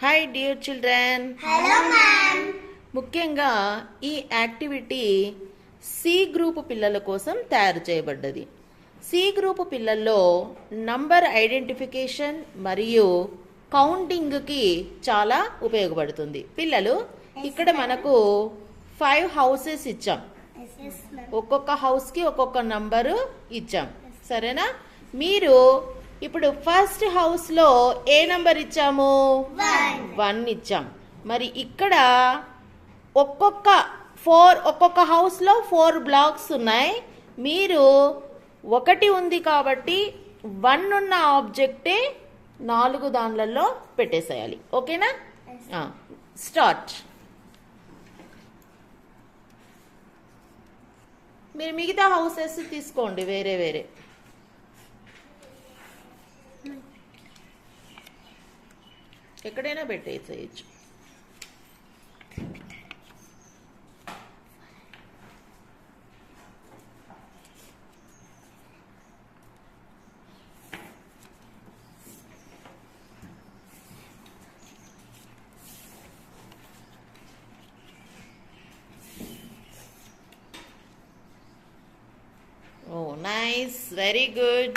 Hi dear children. Hello ma'am. ముఖ్యంగా ఈ activity C group పిల్లల కోసం తయారు చేయబడ్డది. సి గ్రూప్ పిల్లల్లో నంబర్ ఐడెంటిఫికేషన్ మరియు కౌంటింగ్కి చాలా ఉపయోగపడుతుంది. పిల్లలు ఇక్కడ మనకు 5 హౌసెస్ ఇచ్చాం. ఒక్కొక్క హౌస్కి ఒక్కొక్క నంబరు ఇచ్చాం. సరేనా? మీరు ఇప్పుడు ఫస్ట్ హౌస్లో ఏ నంబర్ ఇచ్చాము? 1 ఇచ్చాం. మరి ఇక్కడ ఒక్కొక్క హౌస్లో 4 బ్లాక్స్ ఉన్నాయి. మీరు 1 ఉంది కాబట్టి 1 ఉన్న ఆబ్జెక్టే 4 దాన్లలో పెట్టేసేయాలి. ఓకేనా? స్టార్ట్. మీరు మిగతా హౌసెస్ తీసుకోండి వేరే వేరే. ఎక్కడైనా పెట్టేసేయచ్చు. Oh, nice. Very good.